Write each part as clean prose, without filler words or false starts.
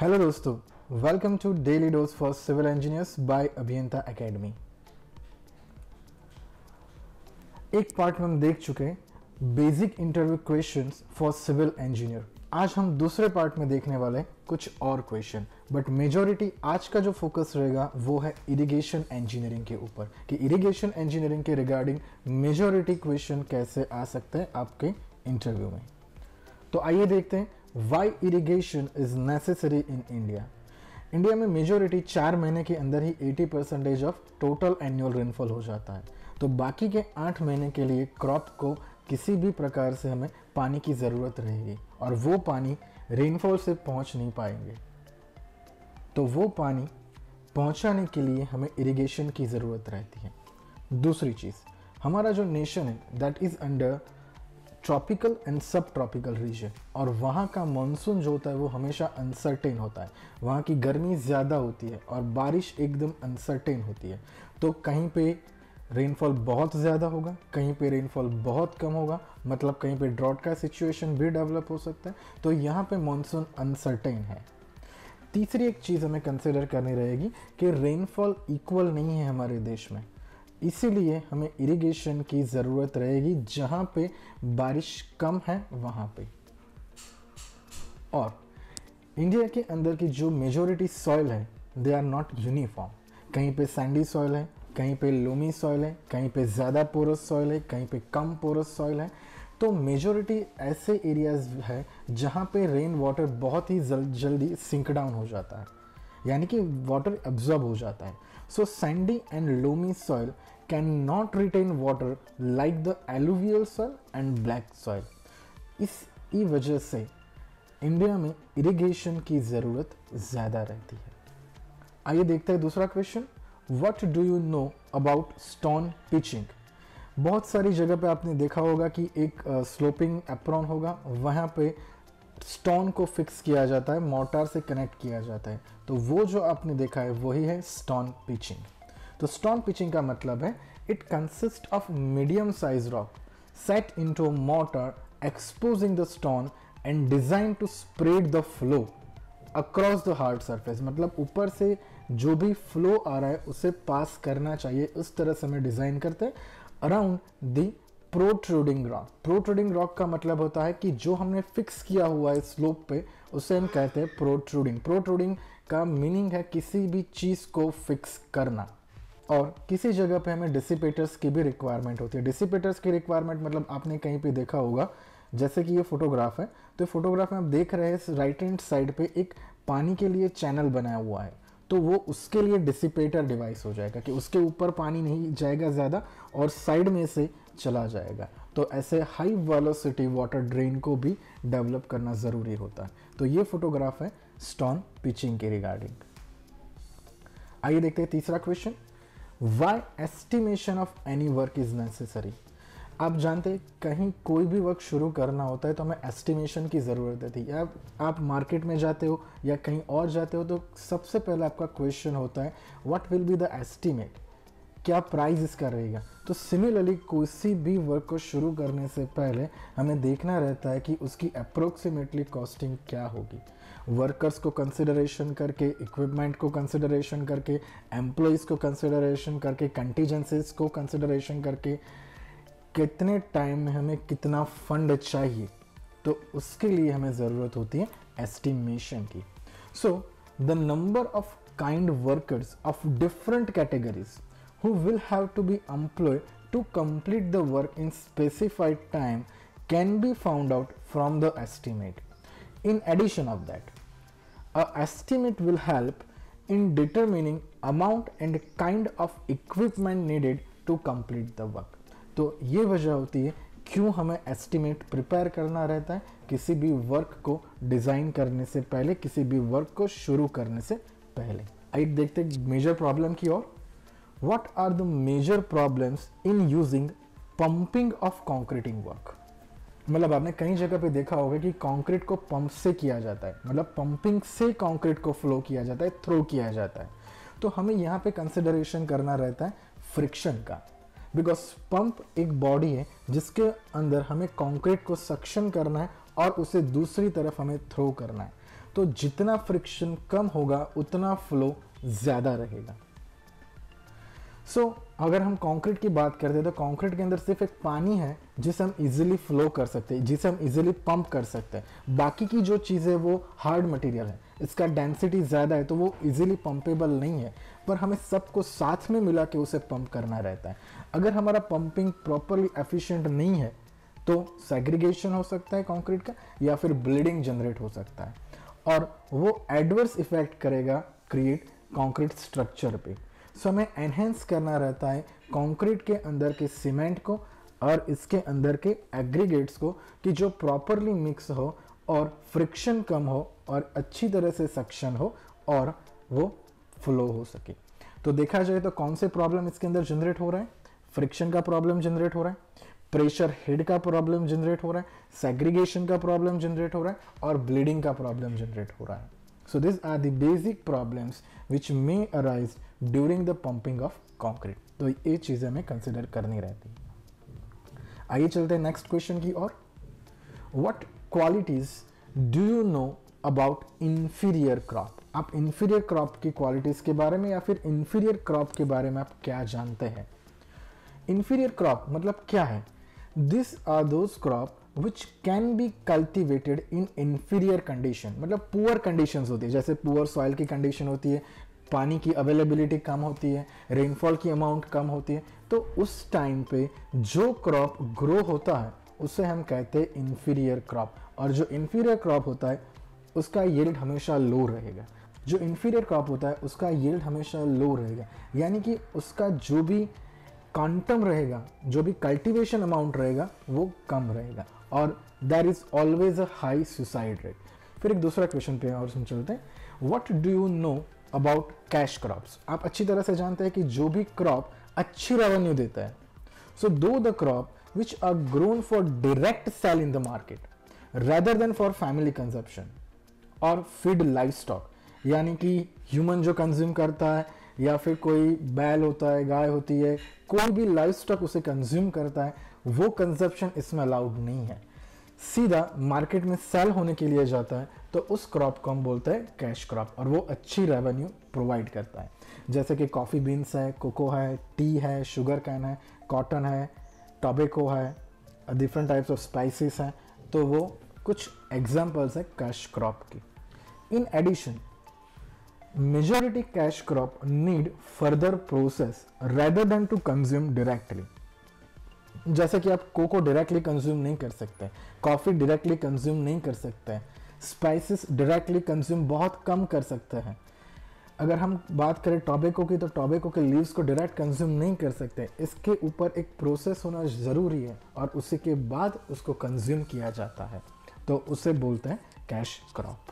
Hello दोस्तों, welcome to daily dose for civil engineers by Abhiyanta academy. एक part में हम देख चुके हैं basic interview questions for civil engineer. आज हम दूसरे पार्ट में देखने वाले हैं कुछ और क्वेश्चन, बट मेजॉरिटी आज का जो फोकस रहेगा वो है इरिगेशन इंजीनियरिंग के ऊपर कि इरिगेशन इंजीनियरिंग के रिगार्डिंग मेजॉरिटी क्वेश्चन कैसे आ सकते हैं आपके इंटरव्यू में। तो आइए देखते हैं why irrigation is necessary in India. India में मेजॉरिटी 4 महीने के अंदर ही 80% ऑफ टोटल एनुअल रेनफॉल हो जाता है, तो बाकी के 8 महीने के लिए क्रॉप को किसी भी प्रकार से हमें पानी की ज़रूरत रहेगी और वो पानी रेनफॉल से पहुंच नहीं पाएंगे। तो वो पानी पहुंचाने के लिए हमें इरिगेशन की ज़रूरत रहती है। दूसरी चीज़, हमारा जो नेशन है that is under tropical and सब ट्रॉपिकल रीजन, और वहाँ का मानसून जो होता है वो हमेशा अनसर्टेन होता है। वहाँ की गर्मी ज़्यादा होती है और बारिश एकदम अनसर्टेन होती है। तो कहीं पे रेनफॉल बहुत ज़्यादा होगा, कहीं पे रेनफॉल बहुत कम होगा, मतलब कहीं पे ड्रॉट का सिचुएशन भी डेवलप हो सकता है। तो यहाँ पे मानसून अनसर्टेन है। तीसरी एक चीज़ हमें कंसिडर करनी रहेगी कि रेनफॉल इक्वल नहीं है हमारे देश में, इसीलिए हमें इरिगेशन की ज़रूरत रहेगी जहाँ पे बारिश कम है वहाँ पे। और इंडिया के अंदर की जो मेजॉरिटी सॉइल है दे आर नॉट यूनिफॉर्म। कहीं पे सैंडी सॉइल है, कहीं पे लोमी सॉइल है, कहीं पे ज़्यादा पोरस सॉइल है, कहीं पे कम पोरस सॉइल है। तो मेजॉरिटी ऐसे एरियाज है जहाँ पे रेन वाटर बहुत ही जल्दी सिंक डाउन हो जाता है, यानी कि वाटर एब्जॉर्ब हो जाता है। So sandy and loamy soil can not retain water like the alluvial soil and black soil. इस वजह से इंडिया में इरिगेशन की ज़रूरत ज़्यादा रहती है। आइए देखते हैं दूसरा question, what do you know about stone pitching. बहुत सारी जगह पे आपने देखा होगा कि एक स्लोपिंग एप्रॉन होगा, वहाँ पे स्टोन को फिक्स किया जाता है, मोर्टार से कनेक्ट किया जाता है। तो वो जो आपने देखा है वही है स्टोन पिचिंग। तो स्टोन पिचिंग का मतलब है it consist of medium size rock set into mortar exposing the stone and design to spread the flow across the hard surface. मतलब ऊपर से जो भी फ्लो आ रहा है उसे पास करना चाहिए, उस तरह से हमें डिजाइन करते हैं around the protruding rock. Protruding rock का मतलब होता है कि जो हमने फिक्स किया हुआ है स्लोप पे उसे हम कहते हैं प्रोट्रूडिंग। प्रोट्रूडिंग का मीनिंग है किसी भी चीज़ को फिक्स करना। और किसी जगह पे हमें डिसिपेटर्स की भी रिक्वायरमेंट होती है। डिसिपेटर्स की रिक्वायरमेंट मतलब आपने कहीं पे देखा होगा, जैसे कि ये फोटोग्राफ है, तो फोटोग्राफ में आप देख रहे हैं राइट हैंड साइड पे एक पानी के लिए चैनल बनाया हुआ है, तो वो उसके लिए डिसिपेटर डिवाइस हो जाएगा कि उसके ऊपर पानी नहीं जाएगा ज़्यादा और साइड में से चला जाएगा। तो ऐसे हाई वेलोसिटी वाटर ड्रेन को भी डेवलप करना ज़रूरी होता है। तो ये फोटोग्राफ है स्टोन पिचिंग के रिगार्डिंग। आइए देखते हैं तीसरा question, why estimation of any work is necessary. आप जानते हैं कहीं कोई भी वर्क शुरू करना होता है तो हमें एस्टिमेशन की ज़रूरत होती है। आप मार्केट में जाते हो या कहीं और जाते हो तो सबसे पहले आपका क्वेश्चन होता है what will be the estimate, क्या प्राइस इसका रहेगा। तो सिमिलरली किसी भी वर्क को शुरू करने से पहले हमें देखना रहता है कि उसकी अप्रोक्सीमेटली कॉस्टिंग क्या होगी, वर्कर्स को कंसिडरेशन करके, इक्विपमेंट को कंसिडरेशन करके, एम्प्लॉयज़ को कंसिडरेशन करके, कंटीजेंसीज को कंसिडरेशन करके, कितने टाइम में हमें कितना फंड चाहिए। तो उसके लिए हमें ज़रूरत होती है एस्टिमेशन की। So the number of kind workers of different categories who will have to be employed to complete the work in specified time can be found out from the estimate. In addition of that, a estimate will help in determining amount and kind of equipment needed to complete the work. तो ये वजह होती है क्यों हमें estimate prepare करना रहता है किसी भी वर्क को डिज़ाइन करने से पहले, किसी भी वर्क को शुरू करने से पहले। आइए देखते हैं मेजर प्रॉब्लम की ओर। What are the major problems in using pumping of concreting work? मतलब आपने कई जगह पे देखा होगा कि कंक्रीट को पंप से किया जाता है, मतलब पंपिंग से कंक्रीट को फ्लो किया जाता है, थ्रो किया जाता है। तो हमें यहाँ पे कंसिडरेशन करना रहता है फ्रिक्शन का, बिकॉज पंप एक बॉडी है जिसके अंदर हमें कंक्रीट को सक्शन करना है और उसे दूसरी तरफ हमें थ्रो करना है। तो जितना फ्रिक्शन कम होगा उतना फ्लो ज़्यादा रहेगा। अगर हम कंक्रीट की बात करते हैं तो कंक्रीट के अंदर सिर्फ एक पानी है जिसे हम इजीली फ्लो कर सकते हैं, जिसे हम इजीली पंप कर सकते हैं। बाकी की जो चीज़ें वो हार्ड मटेरियल है, इसका डेंसिटी ज़्यादा है तो वो इजीली पंपेबल नहीं है, पर हमें सबको साथ में मिला के उसे पंप करना रहता है। अगर हमारा पंपिंग प्रॉपरली एफिशिएंट नहीं है तो सेग्रीगेशन हो सकता है कंक्रीट का, या फिर ब्लीडिंग जनरेट हो सकता है, और वो एडवर्स इफेक्ट करेगा क्रिएट कंक्रीट स्ट्रक्चर पे। हमें एनहेंस करना रहता है कंक्रीट के अंदर के सीमेंट को और इसके अंदर के एग्रीगेट्स को, कि जो प्रॉपरली मिक्स हो और फ्रिक्शन कम हो और अच्छी तरह से सक्शन हो और वो फ्लो हो सके। तो देखा जाए तो कौन से प्रॉब्लम इसके अंदर जनरेट हो रहा है? फ्रिक्शन का प्रॉब्लम जनरेट हो रहा है, प्रेशर हेड का प्रॉब्लम जनरेट हो रहा है, सेग्रीगेशन का प्रॉब्लम जनरेट हो रहा है और ब्लीडिंग का प्रॉब्लम जनरेट हो रहा है। So these are the basic problems which may arise during the pumping of concrete. तो ये चीज़ें हमें कंसिडर करनी रहती है। आइए चलते हैं नेक्स्ट क्वेश्चन की ओर। What qualities do you know about inferior crop? आप inferior crop की क्वालिटीज़ के बारे में या फिर inferior crop के बारे में आप क्या जानते हैं? Inferior crop मतलब क्या है? These are those crop which can be cultivated in inferior condition, मतलब पुअर कंडीशंस होती है, जैसे पुअर सॉइल की कंडीशन होती है, पानी की अवेलेबिलिटी कम होती है, रेनफॉल की अमाउंट कम होती है, तो उस टाइम पे जो क्रॉप ग्रो होता है उसे हम कहते हैं इन्फीरियर क्रॉप। और जो इन्फीरियर क्रॉप होता है उसका यील्ड हमेशा लो रहेगा। जो इन्फीरियर क्रॉप होता है उसका यील्ड हमेशा लो रहेगा, यानी कि उसका जो भी क्वांटम रहेगा, जो भी कल्टीवेशन अमाउंट रहेगा वो कम रहेगा, और there is always a high suicide rate. फिर एक दूसरा क्वेश्चन पे और हम चलते हैं। What do you know about cash crops? आप अच्छी तरह से जानते हैं कि जो भी क्रॉप अच्छी रेवेन्यू देता है, so do the crop which are grown for direct sale in the market rather than for family consumption और फीड लाइफ स्टॉक, यानी कि ह्यूमन जो कंज्यूम करता है या फिर कोई बैल होता है, गाय होती है, कोई भी लाइफ स्टॉक उसे कंज्यूम करता है, वो कंजप्शन इसमें अलाउड नहीं है, सीधा मार्केट में सेल होने के लिए जाता है, तो उस क्रॉप को हम बोलते हैं कैश क्रॉप, और वो अच्छी रेवेन्यू प्रोवाइड करता है। जैसे कि कॉफ़ी बीन्स है, कोको है, टी है, शुगर कैन है, कॉटन है, टोबैको है, डिफरेंट टाइप्स ऑफ स्पाइसेस हैं, तो वो कुछ एग्जाम्पल्स है कैश क्रॉप की। In addition majority cash crop need further process rather than to consume directly. जैसे कि आप कोको डायरेक्टली कंज्यूम नहीं कर सकते, कॉफ़ी डायरेक्टली कंज्यूम नहीं कर सकते, स्पाइसेस डायरेक्टली कंज्यूम बहुत कम कर सकते हैं। अगर हम बात करें टोबैको की, तो टोबैको के लीव्स को डायरेक्ट कंज्यूम नहीं कर सकते, इसके ऊपर एक प्रोसेस होना ज़रूरी है और उसी के बाद उसको कंज्यूम किया जाता है, तो उसे बोलते हैं कैश क्रॉप।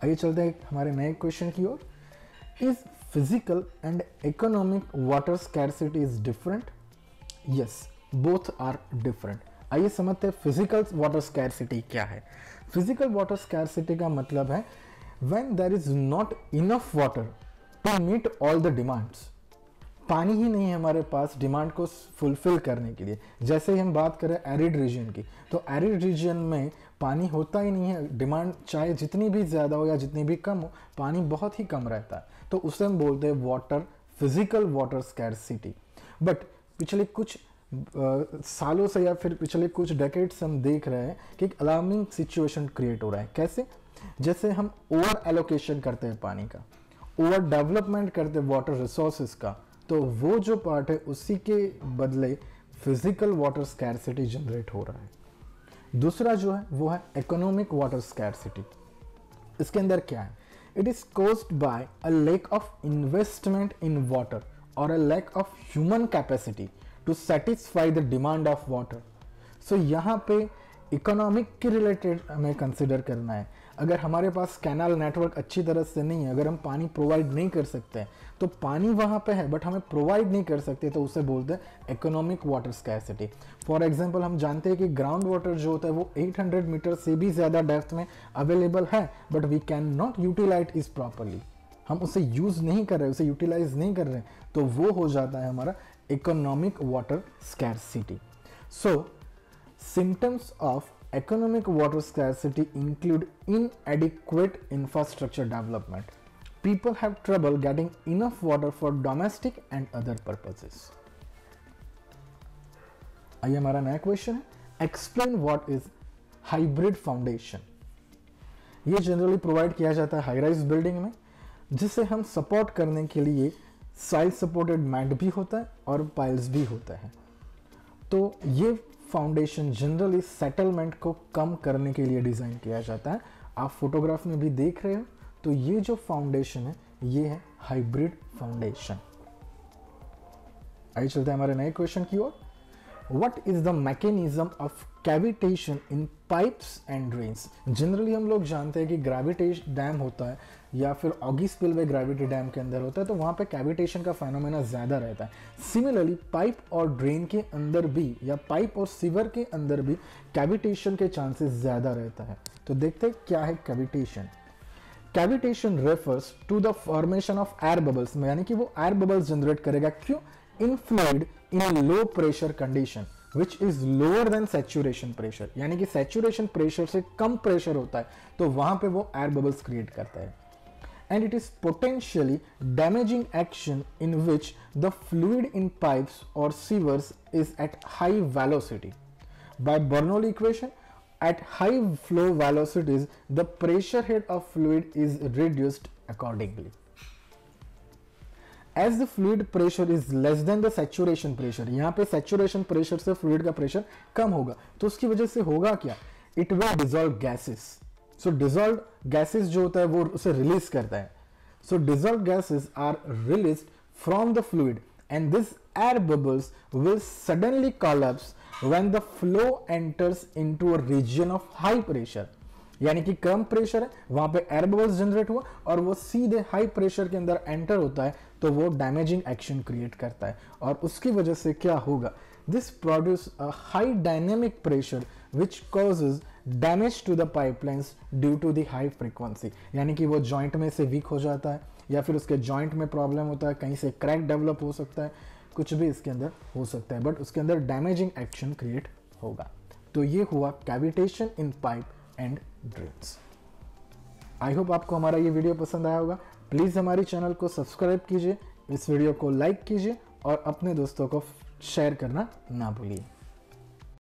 आइए चलते हैं हमारे नए क्वेश्चन की ओर। Is physical and economic water scarcity is different? Yes, both are different. आइए समझते हैं फिजिकल वाटर स्कैर्सिटी क्या है। फिजिकल वाटर स्कैर्सिटी का मतलब है when there is not enough water to meet all the demands। पानी ही नहीं है हमारे पास डिमांड को फुलफिल करने के लिए। जैसे ही हम बात करें एरिड रीजन की, तो एरिड रीजन में पानी होता ही नहीं है, डिमांड चाहे जितनी भी ज़्यादा हो या जितनी भी कम हो, पानी बहुत ही कम रहता है, तो उसे हम बोलते हैं water, physical water scarcity. But पिछले कुछ सालों से या फिर पिछले कुछ डेकेड्स हम देख रहे हैं कि एक अलार्मिंग सिचुएशन क्रिएट हो रहा है। कैसे? जैसे हम ओवर एलोकेशन करते हैं पानी का, ओवर डेवलपमेंट करते हैं वाटर रिसोर्सेज का, तो वो जो पार्ट है उसी के बदले फिजिकल वाटर स्कैर्सिटी जनरेट हो रहा है। दूसरा जो है वो है इकोनॉमिक वाटर स्कैर्सिटी। इसके अंदर क्या है? It is caused by a lack of investment in water और a lack of human capacity to satisfy the demand of water. So यहाँ पे इकोनॉमिक के रिलेटेड हमें कंसिडर करना है। अगर हमारे पास कैनाल नेटवर्क अच्छी तरह से नहीं है, अगर हम पानी प्रोवाइड नहीं कर सकते हैं, तो पानी वहाँ पे है बट हमें प्रोवाइड नहीं कर सकते, तो उसे बोलते हैं economic water scarcity. For example हम जानते हैं कि ग्राउंड वाटर जो होता है वो 800 मीटर से भी ज़्यादा डेप्थ में अवेलेबल है, but we can not utilize is properly. हम उसे यूज़ नहीं कर रहे, उसे यूटिलाइज नहीं कर रहे, तो वो हो जाता है हमारा economic water scarcity. So symptoms of economic water scarcity include inadequate infrastructure development. People have trouble getting enough water for domestic and other purposes. आइए हमारा नया क्वेश्चन है, explain what is hybrid foundation. ये जनरली प्रोवाइड किया जाता है high rise building में, जिसे हम सपोर्ट करने के लिए साइड सपोर्टेड मैट भी होता है और पाइल्स भी होता है। तो ये फाउंडेशन जनरली सेटलमेंट को कम करने के लिए डिजाइन किया जाता है। आप फोटोग्राफ में भी देख रहे हो, तो ये जो फाउंडेशन है ये है हाइब्रिड फाउंडेशन। आइए चलते हैं हमारे नए क्वेश्चन की ओर। What is the mechanism of cavitation in pipes and drains? Generally हम लोग जानते हैं कि ग्रेविटेशन डैम होता है या फिर ऑगी स्पिलवे ग्रेविटी डैम के अंदर होता है, तो वहाँ पे कैविटेशन का फेनोमेना ज़्यादा रहता है। सिमिलरली पाइप और ड्रेन के अंदर भी या पाइप और सीवर के अंदर भी कैविटेशन के चांसेस ज़्यादा रहता है। तो देखते हैं क्या है cavitation. Cavitation refers to the formation of air bubbles, यानी कि वो एयर बबल्स जनरेट करेगा। क्यों? In fluid in low pressure condition which is lower than saturation pressure, यानी कि सैचुरेशन प्रेशर से कम प्रेशर होता है तो वहां पे वो एयर बबल्स क्रिएट करता है। And it is potentially damaging action in which the fluid in pipes और sewers is at high velocity. By Bernoulli equation, at high flow velocities the pressure head of fluid is reduced accordingly. As the fluid pressure is less than the saturation pressure, यहाँ पे saturation pressure से fluid का pressure कम होगा, तो उसकी वजह से होगा क्या? It will dissolve gases. So dissolved gases जो होता है वो उसे release करता है. So dissolved gases are released from the fluid and this air bubbles will suddenly collapse when the flow enters into a region of high pressure. यानी कि कम pressure है, वहां पे एयर बबल्स जनरेट हुआ और वो सीधे हाई प्रेशर के अंदर एंटर होता है, तो वो डैमेजिंग एक्शन क्रिएट करता है और उसकी वजह से क्या होगा? This produce a high dynamic pressure which causes damage to the pipelines due to the high frequency. यानी कि वो जॉइंट में से वीक हो जाता है या फिर उसके जॉइंट में प्रॉब्लम होता है, कहीं से क्रैक डेवलप हो सकता है, कुछ भी इसके अंदर हो सकता है, बट उसके अंदर डैमेजिंग एक्शन क्रिएट होगा। तो ये हुआ cavitation in pipe and drains. I hope आपको हमारा ये वीडियो पसंद आया होगा। प्लीज़ हमारे चैनल को सब्सक्राइब कीजिए, इस वीडियो को लाइक कीजिए और अपने दोस्तों को शेयर करना ना भूलिए।